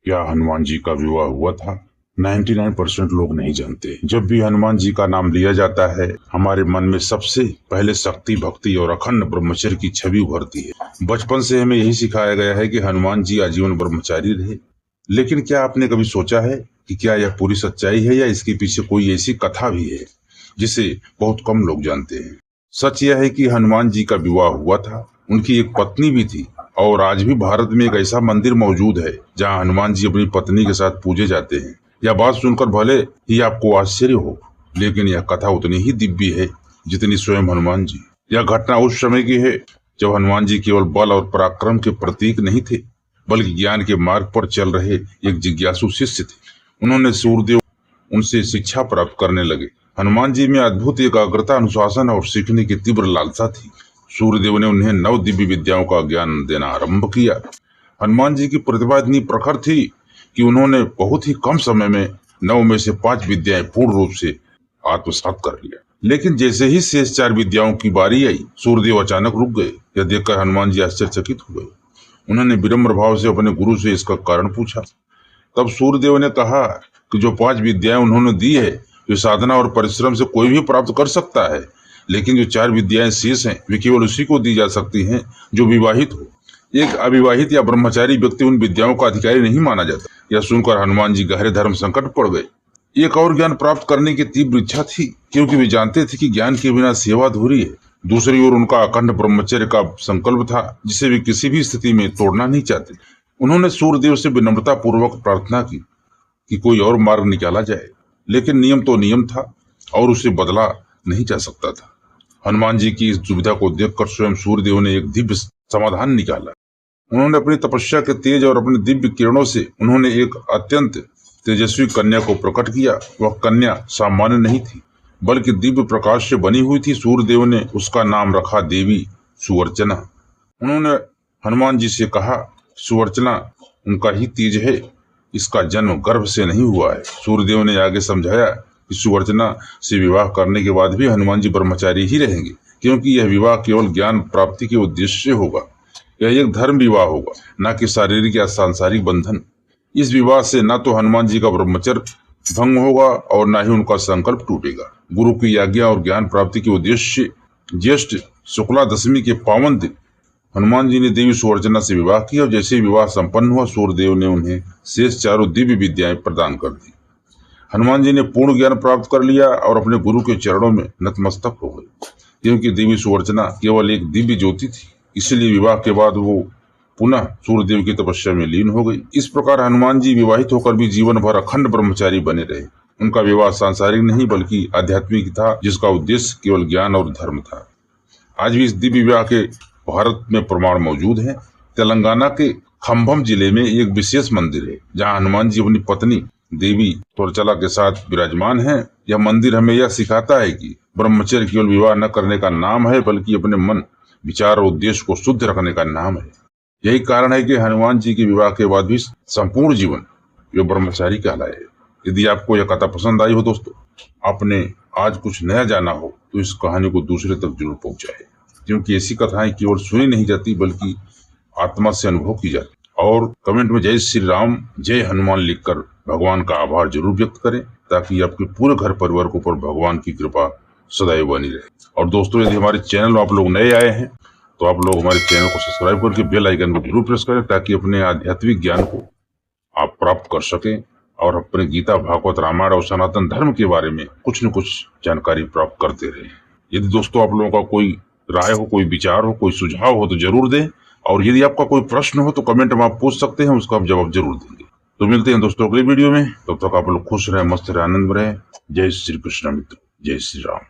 क्या हनुमान जी का विवाह हुआ था? 99% लोग नहीं जानते। जब भी हनुमान जी का नाम लिया जाता है, हमारे मन में सबसे पहले शक्ति, भक्ति और अखंड ब्रह्मचर्य की छवि उभरती है। बचपन से हमें यही सिखाया गया है कि हनुमान जी आजीवन ब्रह्मचारी रहे। लेकिन क्या आपने कभी सोचा है कि क्या यह पूरी सच्चाई है या इसके पीछे कोई ऐसी कथा भी है जिसे बहुत कम लोग जानते हैं? सच यह है कि हनुमान जी का विवाह हुआ था। उनकी एक पत्नी भी थी और आज भी भारत में एक ऐसा मंदिर मौजूद है जहां हनुमान जी अपनी पत्नी के साथ पूजे जाते हैं। यह बात सुनकर भले ही आपको आश्चर्य हो, लेकिन यह कथा उतनी ही दिव्य है जितनी स्वयं हनुमान जी। यह घटना उस समय की है जब हनुमान जी केवल बल और पराक्रम के प्रतीक नहीं थे, बल्कि ज्ञान के मार्ग पर चल रहे एक जिज्ञासु शिष्य थे। उन्होंने सूर्यदेव उनसे शिक्षा प्राप्त करने लगे। हनुमान जी में अद्भुत एकाग्रता, अनुशासन और सीखने की तीव्र लालसा थी। सूर्यदेव ने उन्हें 9 दिव्य विद्याओं का ज्ञान देना आरंभ किया। हनुमान जी की प्रतिभा इतनी प्रखर थी कि उन्होंने बहुत ही कम समय में 9 में से 5 विद्याएं पूर्ण रूप से आत्मसात कर लिया। लेकिन जैसे ही शेष 4 विद्याओं की बारी आई, सूर्यदेव अचानक रुक गए। यह देखकर हनुमान जी आश्चर्यचकित हो गए। उन्होंने विनम्र भाव से अपने गुरु से इसका कारण पूछा। तब सूर्यदेव ने कहा कि जो 5 विद्याएं उन्होंने दी है, वे साधना और परिश्रम से कोई भी प्राप्त कर सकता है, लेकिन जो 4 विद्याएं शेष हैं, वे केवल उसी को दी जा सकती हैं जो विवाहित हो। एक अविवाहित या ब्रह्मचारी व्यक्ति उन विद्याओं का अधिकारी नहीं माना जाता। यह सुनकर हनुमान जी गहरे धर्म संकट पड़ गए। एक और ज्ञान प्राप्त करने की तीव्र इच्छा थी, क्योंकि वे जानते थे कि ज्ञान के बिना सेवा अधूरी है। दूसरी ओर उनका अखंड ब्रह्मचर्य का संकल्प था, जिसे वे किसी भी स्थिति में तोड़ना नहीं चाहते। उन्होंने सूर्यदेव से विनम्रता पूर्वक प्रार्थना की कि कोई और मार्ग निकाला जाए, लेकिन नियम तो नियम था और उसे बदला नहीं जा सकता था। हनुमान जी की इस दुविधा को देखकर स्वयं सूर्यदेव ने एक दिव्य समाधान निकाला। उन्होंने अपनी तपस्या के तेज और अपनी दिव्य किरणों से उन्होंने एक अत्यंत तेजस्वी कन्या को प्रकट किया। वह कन्या सामान्य नहीं थी, बल्कि दिव्य प्रकाश से बनी हुई थी। सूर्यदेव ने उसका नाम रखा देवी सुवर्चना। उन्होंने हनुमान जी से कहा, सुवर्चना उनका ही तेज है, इसका जन्म गर्भ से नहीं हुआ है। सूर्यदेव ने आगे समझाया कि सुवर्चना से विवाह करने के बाद भी हनुमान जी ब्रह्मचारी ही रहेंगे, क्योंकि यह विवाह केवल ज्ञान प्राप्ति के उद्देश्य से होगा। यह एक धर्म विवाह होगा, न कि शारीरिक या सांसारिक बंधन। इस विवाह से न तो हनुमान जी का ब्रह्मचर्य भंग होगा और न ही उनका संकल्प टूटेगा। गुरु की आज्ञा और ज्ञान प्राप्ति के उद्देश्य से ज्येष्ठ शुक्ला दशमी के पावन दिन हनुमान जी ने देवी सुवर्चना से विवाह किया और जैसे ही विवाह संपन्न हुआ, सूर्यदेव ने उन्हें शेष 4 दिव्य विद्याएं प्रदान कर दी। हनुमान जी ने पूर्ण ज्ञान प्राप्त कर लिया और अपने गुरु के चरणों में नतमस्तक हो गए। क्योंकि देवी सुवर्चना केवल एक दिव्य ज्योति थी, इसलिए विवाह के बाद वो पुनः सूर्यदेव की तपस्या में लीन हो गई। इस प्रकार हनुमान जी विवाहित होकर भी जीवन भर अखंड ब्रह्मचारी बने रहे। उनका विवाह सांसारिक नहीं बल्कि आध्यात्मिक था, जिसका उद्देश्य केवल ज्ञान और धर्म था। आज भी इस दिव्य विवाह के भारत में प्रमाण मौजूद हैं। तेलंगाना के खम्भम जिले में एक विशेष मंदिर है जहां हनुमान जी अपनी पत्नी देवी सुवर्चना के साथ विराजमान हैं। यह मंदिर हमें यह सिखाता है कि ब्रह्मचर्य केवल विवाह न करने का नाम है, बल्कि अपने मन, विचार और उद्देश्य को शुद्ध रखने का नाम है। यही कारण है कि हनुमान जी के विवाह के बाद भी संपूर्ण जीवन वे ब्रह्मचारी कहलाए। यदि आपको यह कथा पसंद आई हो दोस्तों, आपने आज कुछ नया जाना हो, तो इस कहानी को दूसरे तक जरूर पहुंचाए, क्योंकि ऐसी कथाएं केवल सुनी नहीं जाती बल्कि आत्मा से अनुभव की जाती। और कमेंट में जय श्री राम, जय हनुमान लिखकर भगवान का आभार जरूर व्यक्त करें, ताकि आपके पूरे घर परिवार के ऊपर भगवान की कृपा सदैव बनी रहे। और दोस्तों, यदि हमारे चैनल में आप लोग नए आए हैं तो आप लोग हमारे चैनल को सब्सक्राइब करके बेल आइकन को जरूर प्रेस करें, ताकि अपने आध्यात्मिक ज्ञान को आप प्राप्त कर सकें और अपने गीता, भागवत, रामायण और सनातन धर्म के बारे में कुछ न कुछ जानकारी प्राप्त करते रहें। यदि दोस्तों आप लोगों का कोई राय हो, कोई विचार हो, कोई सुझाव हो तो जरूर दें। और यदि आपका कोई प्रश्न हो तो कमेंट में आप पूछ सकते हैं, उसका आप जवाब जरूर देंगे। तो मिलते हैं दोस्तों अगली वीडियो में। तब तक आप लोग खुश रहें, मस्त रहें, आनंद में रहें। जय श्री कृष्ण मित्र, जय श्री राम।